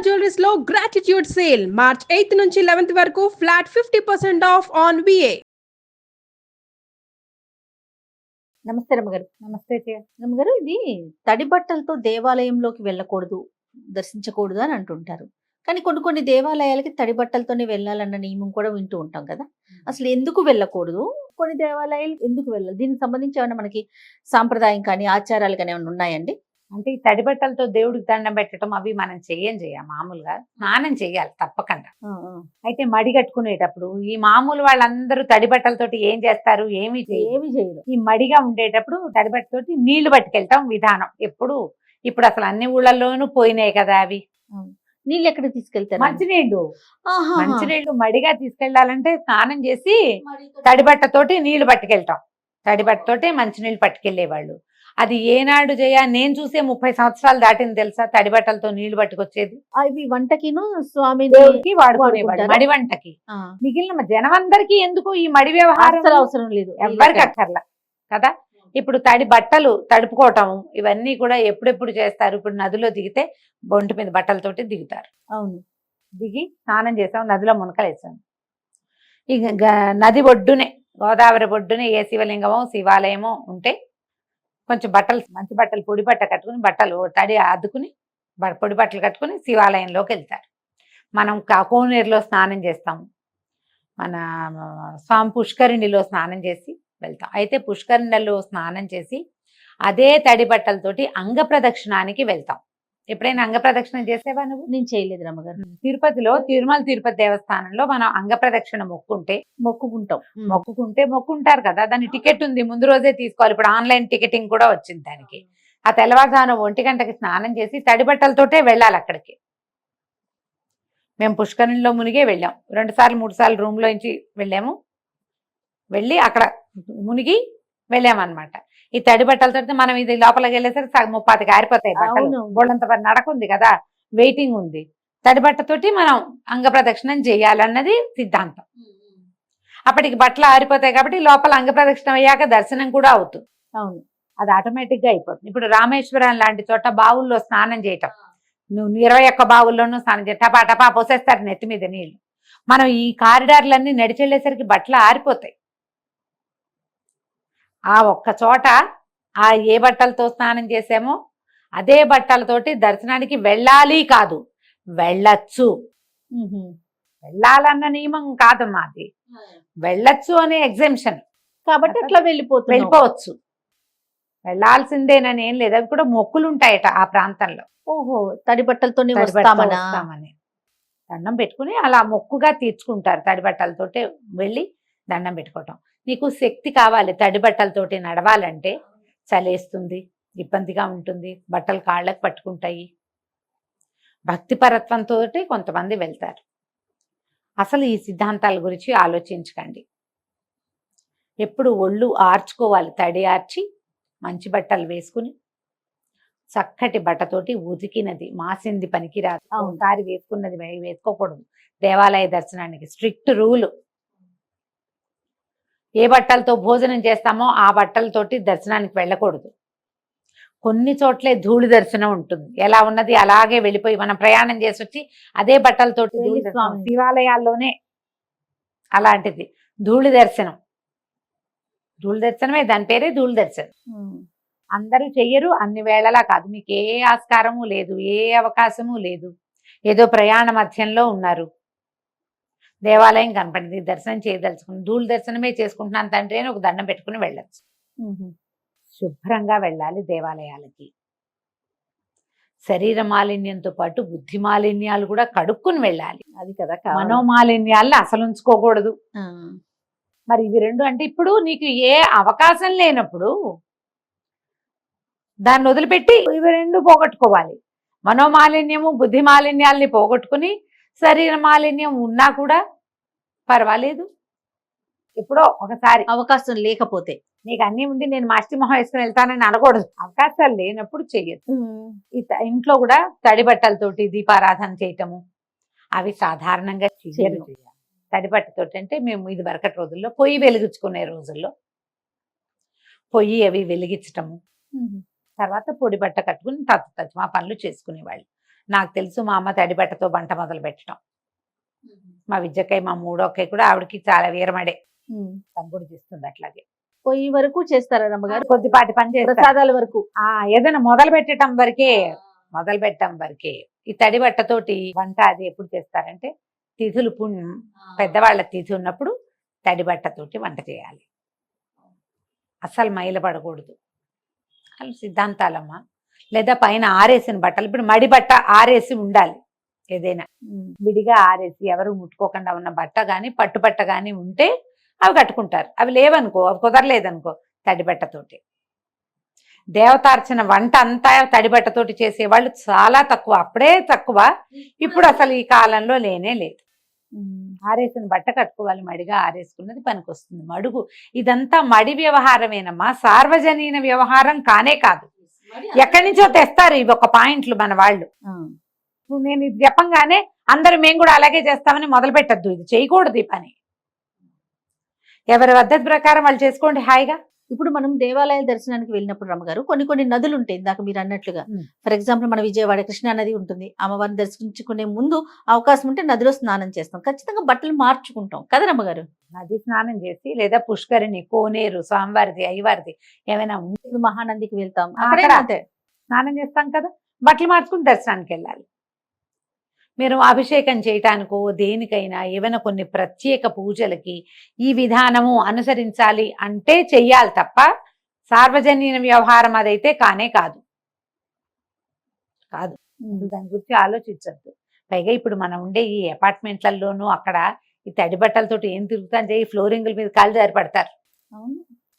Jewelleries లో gratitude sale March 8 నుంచి 11 వరకు ఫ్లాట్ 50% ఆఫ్ ఆన్ విఏ. నమస్తే రమ్మగారు. నమస్తే అత్తయ్య. రమ్మగారు, ఇది తడి బట్టలతో దేవాలయంలోకి వెళ్ళకూడదు, దర్శించకూడదు అని అంటుంటారు. కానీ కొన్ని కొన్ని దేవాలయాలకి తడి బట్టలతోనే వెళ్ళాలన్న నియమం కూడా వింటూ ఉంటాం కదా. అసలు ఎందుకు వెళ్ళకూడదు, కొన్ని దేవాలయాలు ఎందుకు వెళ్ళాలి, దీనికి సంబంధించి ఏమైనా మనకి సాంప్రదాయం కానీ ఆచారాలు కానీ ఏమైనా ఉన్నాయండి? అంటే ఈ తడి బట్టలతో దేవుడికి దండం పెట్టడం అవి మనం చెయ్యం మామూలుగా స్నానం చెయ్యాలి తప్పకుండా. అయితే మడి కట్టుకునేటప్పుడు ఈ మామూలు వాళ్ళందరూ తడి బట్టలతోటి ఏం చేస్తారు, ఏమి చేయరు. ఈ మడిగా ఉండేటప్పుడు తడి బట్టతోటి నీళ్లు పట్టుకెళ్తాం విధానం. ఇప్పుడు అసలు అన్ని ఊళ్ళల్లోనూ పోయినాయి కదా అవి. నీళ్ళు ఎక్కడికి తీసుకెళ్తారు? మంచినీళ్ళు మడిగా తీసుకెళ్లాలంటే స్నానం చేసి తడి బట్టతోటి నీళ్లు పట్టుకెళ్తాం. తడి బట్టతోటి మంచినీళ్ళు పట్టుకెళ్లేవాళ్ళు. అది ఏనాడు నేను చూసే 30 సంవత్సరాలు దాటింది తెలుసా తడి బట్టలతో నీళ్లు పట్టుకొచ్చేది. అవి వంటకిను స్వామి వాడుకునేవాడు, మడి వంటకి. మిగిలిన జనమందరికీ ఎందుకు ఈ మడి వ్యవహారం అవసరం లేదు, ఎవరికి అక్కర్లా కదా. ఇప్పుడు తడి బట్టలు తడుపుకోవటం ఇవన్నీ కూడా ఎప్పుడెప్పుడు చేస్తారు. ఇప్పుడు నదిలో దిగితే బొంటి మీద బట్టలతోటి దిగుతారు. అవును, దిగి స్నానం చేసాం, నదిలో మునకలేసాం. ఇక నది ఒడ్డునే, గోదావరి ఒడ్డునే ఏ శివలింగమో శివాలయమో ఉంటే కొంచెం బట్టలు, మంచి బట్టలు, పొడి బట్ట కట్టుకుని బట్టలు తడి అద్దుకుని పొడి బట్టలు కట్టుకుని శివాలయంలోకి వెళ్తారు. మనం కోనేరులో స్నానం చేస్తాము, మన స్వామి పుష్కరిణిలో స్నానం చేసి వెళ్తాం. అయితే పుష్కరిణిలో స్నానం చేసి అదే తడి బట్టలతోటి అంగ ప్రదక్షిణానికి వెళ్తాం. ఎప్పుడైనా అంగ ప్రదక్షిణ చేసేవా నువ్వు? నేను చేయలేదు రమ్మగారు. తిరుపతిలో తిరుమల తిరుపతి దేవస్థానంలో మనం అంగ ప్రదక్షిణ మొక్కుంటారు కదా. దాని టికెట్ ఉంది, ముందు రోజే తీసుకోవాలి. ఇప్పుడు ఆన్లైన్ టికెటింగ్ కూడా వచ్చింది దానికి. ఆ తెల్లవారుజామున 1 గంటకి స్నానం చేసి తడి బట్టలతోటే వెళ్ళాలి అక్కడికి. మేము పుష్కరిణిలో మునిగే వెళ్ళాం. 2 సార్లు 3 సార్లు రూమ్ లోంచి వెళ్ళాము. వెళ్ళి అక్కడ మునిగి వెళ్ళామన్నమాట. ఈ తడి బట్టలతో మనం ఇది లోపలికి వెళ్ళేసరికి 30 ఆరిపోతాయి బట్టలు. బోళ్ళంత నడకుంది కదా, వెయిటింగ్ ఉంది. తడి బట్టతోటి మనం అంగ ప్రదక్షిణం చేయాలన్నది సిద్ధాంతం. అప్పటికి బట్టలు ఆరిపోతాయి కాబట్టి లోపల అంగ ప్రదక్షిణం అయ్యాక దర్శనం కూడా అవుతుంది. అవును, అది ఆటోమేటిక్ గా అయిపోతుంది. ఇప్పుడు రామేశ్వరం లాంటి చోట బావుల్లో స్నానం చేయటం, నువ్వు 21 బావుల్లోనూ స్నానం చేయ టపా టపా పోసేస్తారు నెత్తి మీద నీళ్లు. మనం ఈ కారిడార్లన్నీ నడిచెళ్ళేసరికి బట్టలు ఆరిపోతాయి. ఆ ఒక్క చోట ఆ ఏ బట్టలతో స్నానం చేసామో అదే బట్టలతోటి దర్శనానికి వెళ్ళాలి కాదు, వెళ్ళచ్చు. వెళ్ళాలన్న నియమం కాదు మాది, వెళ్ళచ్చు అనే ఎగ్జామ్షన్ కాబట్టి అట్లా వెళ్ళిపోవచ్చు. వెళ్ళాల్సిందేనని ఏం లేదు, అవి కూడా మొక్కులు ఉంటాయట ఆ ప్రాంతంలో. ఓహో, తడి బట్టలతో వస్తామని దండం పెట్టుకుని అలా మొక్కుగా తీర్చుకుంటారు. తడి బట్టలతోటే వెళ్ళి దండం పెట్టుకోవటం. నీకు శక్తి కావాలి, తడి బట్టలతోటి నడవాలంటే చలేస్తుంది, ఇబ్బందిగా ఉంటుంది, బట్టలు కాళ్ళకు పట్టుకుంటాయి. భక్తిపరత్వంతో కొంతమంది వెళ్తారు. అసలు ఈ సిద్ధాంతాల గురించి ఆలోచించకండి. ఎప్పుడు ఒళ్ళు ఆర్చుకోవాలి, తడి ఆర్చి మంచి బట్టలు వేసుకుని చక్కటి బట్టతోటి ఉతికినది మాసింది పనికిరాదు. ఒకసారి వేసుకున్నది వేసుకోకూడదు. దేవాలయ దర్శనానికి స్ట్రిక్ట్ రూలు. ఏ బట్టలతో భోజనం చేస్తామో ఆ బట్టలతోటి దర్శనానికి వెళ్ళకూడదు. కొన్ని చోట్లే ధూళి దర్శనం ఉంటుంది, ఎలా ఉన్నది అలాగే వెళ్ళిపోయి మనం ప్రయాణం చేసి వచ్చి అదే బట్టలతోటి శివాలయాల్లోనే అలాంటిది ధూళి దర్శనం. ధూళి దర్శనమే, దాని పేరే ధూళి దర్శనం. అందరూ చెయ్యరు, అన్ని వేళలా కాదు. మీకు ఏ ఆస్కారము లేదు, ఏ అవకాశము లేదు. ఏదో ప్రయాణ మధ్యంలో ఉన్నారు, దేవాలయం కనపడింది, దర్శనం చేయదలుచుకుని ధూళి దర్శనమే చేసుకుంటున్నాను తండ్రి అని ఒక దండం పెట్టుకుని వెళ్ళచ్చు. శుభ్రంగా వెళ్ళాలి దేవాలయాలకి. శరీర మాలిన్యంతో పాటు బుద్ధి మాలిన్యాలు కూడా కడుక్కుని వెళ్ళాలి. అది కదా, మనోమాలిన్యాలను అసలు ఉంచుకోకూడదు. మరి ఇవి రెండు అంటే ఇప్పుడు నీకు ఏ అవకాశం లేనప్పుడు దాన్ని వదిలిపెట్టి ఇవి రెండు పోగొట్టుకోవాలి. మనోమాలిన్యము బుద్ధి మాలిన్యాలని పోగొట్టుకుని శరీర మాలిన్యం ఉన్నా కూడా పర్వాలేదు. ఎప్పుడో ఒకసారి అవకాశం లేకపోతే, నీకు అన్నీ ఉండి నేను మాస్టి మొహం వేసుకుని వెళ్తానని అనకూడదు. అవకాశాలు లేనప్పుడు చెయ్యదు. ఇంట్లో కూడా తడి బట్టలతోటి దీపారాధన చేయటము అవి సాధారణంగా చెయ్యరు. తడి బట్టతోటి అంటే మేము ఇది వరకటి రోజుల్లో పొయ్యి వెలిగించుకునే రోజుల్లో పొయ్యి అవి వెలిగించటము, తర్వాత పొడి బట్ట కట్టుకుని తత్వ పనులు చేసుకునేవాళ్ళు. నాకు తెలుసు మా అమ్మ తడిబట్టతో వంట మొదలు పెట్టడం. మా విద్యకై మా మూడో అక్కయ్య కూడా ఆవిడకి చాలా వీరమడే తను కూడా చేస్తుంది అట్లాగే. పొయ్యి వరకు చేస్తారా రమ్మగారు? కొద్దిపాటి పని చేస్తారు. ప్రసాదాల వరకు ఏదైనా మొదలు పెట్టడం వరకే ఈ తడి బట్టతోటి వంట అది ఎప్పుడు చేస్తారంటే తిథులు పెద్దవాళ్ళ తిథి ఉన్నప్పుడు తడి బట్టతోటి వంట చేయాలి. అస్సలు మైల పడకూడదు అలా సిద్ధాంతాలమ్మా. లేదా పైన ఆరేసిన బట్టలు, ఇప్పుడు మడి బట్ట ఆరేసి ఉండాలి. ఏదైనా విడిగా ఆరేసి ఎవరు ముట్టుకోకుండా ఉన్న బట్ట కానీ పట్టుబట్ట కానీ ఉంటే అవి కట్టుకుంటారు. అవి లేవనుకో, అవి కుదరలేదనుకో తడిబట్టతోటి. దేవతార్చన వంట అంతా తడిబట్టతోటి చేసేవాళ్ళు చాలా తక్కువ, అప్పుడే తక్కువ. ఇప్పుడు అసలు ఈ కాలంలో లేనే లేదు. ఆరేసిన బట్ట కట్టుకోవాలి, మడిగా ఆరేసుకున్నది పనికొస్తుంది. మడుగు ఇదంతా మడి వ్యవహారమేనమ్మా, సార్వజనీన వ్యవహారం కానే కాదు. ఎక్కడి నుంచో తెస్తారు ఇవి ఒక పాయింట్లు మన వాళ్ళు. నేను ఇది చెప్పంగానే అందరూ మేము కూడా అలాగే చేస్తామని మొదలు పెట్టద్దు. ఇది చేయకూడదు ఈ పని. ఎవరి పద్ధతి ప్రకారం వాళ్ళు చేసుకోండి హాయిగా. ఇప్పుడు మనం దేవాలయాల దర్శనానికి వెళ్ళినప్పుడు రమ్మగారు కొన్ని నదులు ఉంటాయి ఇందాక మీరు అన్నట్లుగా. ఫర్ ఎగ్జాంపుల్ మన విజయవాడ కృష్ణా నది ఉంటుంది. అమ్మవారిని దర్శించుకునే ముందు అవకాశం ఉంటే నదిలో స్నానం చేస్తాం, ఖచ్చితంగా బట్టలు మార్చుకుంటాం కదా రమ్మగారు? నది స్నానం చేసి లేదా పుష్కరిణి, కోనేరు, స్వామివారిది, అయ్యవారిది ఏమైనా ఉంటే ఇప్పుడు మహానందికి వెళ్తాం, అక్కడ అక్కడ అంతే. స్నానం చేస్తాం కదా, బట్టలు మార్చుకుని దర్శనానికి వెళ్ళాలి. మీరు అభిషేకం చేయటానికో దేనికైనా ఏమైనా కొన్ని ప్రత్యేక పూజలకి ఈ విధానము అనుసరించాలి అంటే చెయ్యాలి తప్ప సార్వజనీన వ్యవహారం అదైతే కానే కాదు. దాని గురించి ఆలోచించద్దు. పైగా ఇప్పుడు మనం ఉండే ఈ అపార్ట్మెంట్లలోనూ అక్కడ ఈ తడి బట్టలతోటి ఏం తిరుగుతాంటే ఈ ఫ్లోరింగ్ల మీద కాలు జారి పడతారు.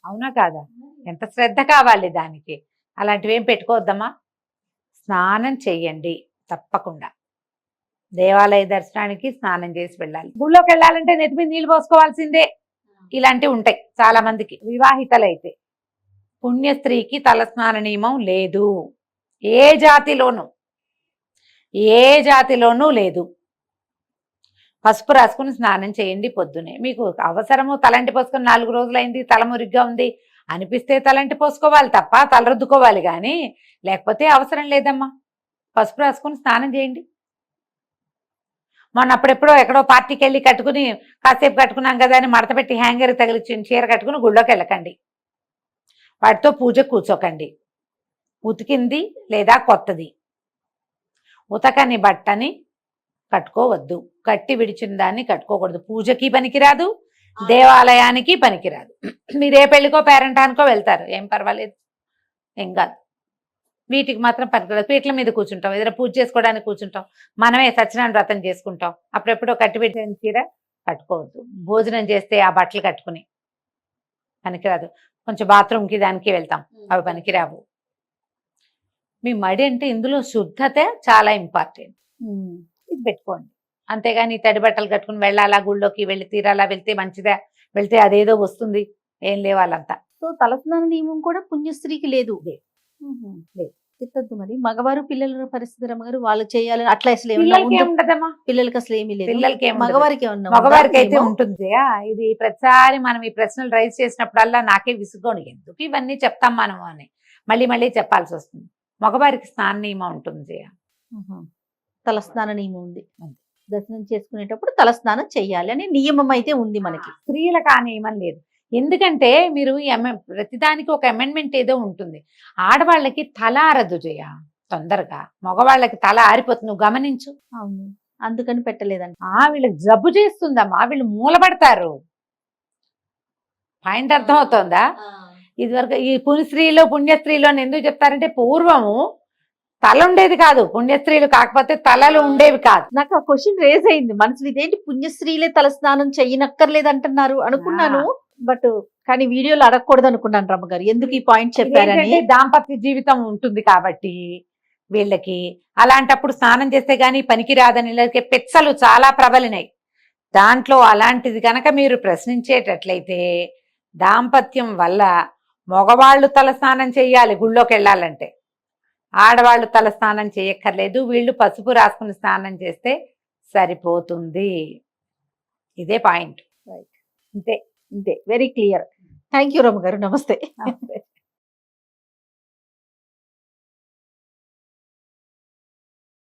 అవునా కాదా? ఎంత శ్రద్ధ కావాలి దానికి. అలాంటివి ఏం పెట్టుకోవద్దమ్మా. స్నానం చెయ్యండి తప్పకుండా. దేవాలయ దర్శనానికి స్నానం చేసి వెళ్ళాలి. గుళ్ళోకి వెళ్ళాలంటే నెత్తి మీద నీళ్ళు పోసుకోవాల్సిందే. ఇలాంటివి ఉంటాయి చాలా మందికి. వివాహితలైతే పుణ్య స్త్రీకి తలస్నాన నియమం లేదు, ఏ జాతిలోనూ లేదు. పసుపు రాసుకుని స్నానం చేయండి పొద్దునే. మీకు అవసరము తలంటి పోసుకొని 4 రోజులైంది తల మురిగ్గా ఉంది అనిపిస్తే తలంటి పోసుకోవాలి తప్ప తల రుద్దుకోవాలి కానీ, లేకపోతే అవసరం లేదమ్మా. పసుపు రాసుకుని స్నానం చేయండి. మొన్న అప్పుడెప్పుడో ఎక్కడో పార్టీకి వెళ్ళి కట్టుకుని కాసేపు కట్టుకున్నాం కదా అని మడత పెట్టి హ్యాంగర్ తగిలిచ్చిన చీర కట్టుకుని గుళ్ళోకి వెళ్ళకండి. వాటితో పూజ కూర్చోకండి. ఉతికింది లేదా కొత్తది ఉతకని బట్టని కట్టుకోవద్దు. కట్టి విడిచిన దాన్ని కట్టుకోకూడదు. పూజకి పనికిరాదు, దేవాలయానికి పనికిరాదు. మీరు ఏ పెళ్లికో పేరంటానికో వెళ్తారు, ఏం పర్వాలేదు, ఏం కాదు. వీటికి మాత్రం పనికిరాదు. పీటల మీద కూర్చుంటాం, ఏదైనా పూజ చేసుకోవడానికి కూర్చుంటాం, మనమే సత్యనారాయణ వ్రతం చేసుకుంటాం, అప్పుడెప్పుడో కట్టిపెట్టిన చీర కట్టుకోవద్దు. భోజనం చేస్తే ఆ బట్టలు కట్టుకుని పనికిరాదు. కొంచెం బాత్రూమ్కి దానికి వెళ్తాం, అవి పనికిరావు. మీ మడి అంటే ఇందులో శుద్ధత చాలా ఇంపార్టెంట్, ఇది పెట్టుకోండి. అంతేగాని తడి బట్టలు కట్టుకుని వెళ్ళాలా, గుళ్ళోకి వెళ్ళి తీరాలా, వెళ్తే మంచిదా, వెళ్తే అదేదో వస్తుంది, ఏం లేవాలంతా. సో తలస్నాన నియమం కూడా పుణ్యస్త్రీకి లేదు. తిట్టద్దు మరి. మగవారు పిల్లల పరిస్థితి రమ్మగారు, వాళ్ళు చేయాలని అట్లా అసలు ఉండదమ్మా. పిల్లలకి అసలు ఏమీ లేదు. పిల్లలకి మగవారికి మగవారికి అయితే ఉంటుంది. ఇది ప్రతిసారి మనం ఈ ప్రశ్నలు రైజ్ చేసినప్పుడల్లా నాకే విసుగోని, ఎందుకు ఇవన్నీ చెప్తాం మనం అని మళ్ళీ చెప్పాల్సి వస్తుంది. మగవారికి స్నాన నియమం ఉంటుంది, తలస్నాన నియమం ఉంది. దర్శనం చేసుకునేటప్పుడు తలస్నానం చెయ్యాలి అని నియమం అయితే ఉంది మనకి. స్త్రీలకు ఆ నియమం లేదు. ఎందుకంటే మీరు ప్రతిదానికి ఒక అమెండ్మెంట్ ఏదో ఉంటుంది. ఆడవాళ్ళకి తల ఆరదు జయ తొందరగా, మగవాళ్ళకి తల ఆరిపోతుంది, నువ్వు గమనించు. అవును, అందుకని పెట్టలేదంట. వీళ్ళకి జబ్బు చేస్తుందమ్మా, వీళ్ళు మూలపడతారు. పాయింట్ అర్థమవుతోందా? ఇదివరకు ఈ పుణ్యస్త్రీలో ఎందుకు చెప్తారంటే పూర్వము తల ఉండేది కాదు, పుణ్యస్త్రీలు కాకపోతే తలలు ఉండేవి కాదు. నాకు ఆ క్వశ్చన్ రేజ్ అయింది మనసులో, ఇదేంటి పుణ్యస్త్రీలే తలస్నానం చెయ్యనక్కర్లేదు అంటున్నారు అనుకున్నాను. బట్ కానీ వీడియోలో అడగకూడదు అనుకున్నాను రమ్మగారు, ఎందుకు ఈ పాయింట్ చెప్పారని. దాంపత్య జీవితం ఉంటుంది కాబట్టి వీళ్ళకి అలాంటప్పుడు స్నానం చేస్తే గానీ పనికి రాదని పెచ్చలు చాలా ప్రబలినాయి. దాంట్లో అలాంటిది కనుక మీరు ప్రశ్నించేటట్లయితే దాంపత్యం వల్ల మగవాళ్ళు తల స్నానం చేయాలి గుళ్ళోకి వెళ్ళాలంటే, ఆడవాళ్ళు తల స్నానం చేయక్కర్లేదు. వీళ్ళు పసుపు రాసుకుని స్నానం చేస్తే సరిపోతుంది. ఇదే పాయింట్. అంతే, వెరీ క్లియర్. థ్యాంక్ యూ రమ్మ గారు, నమస్తే.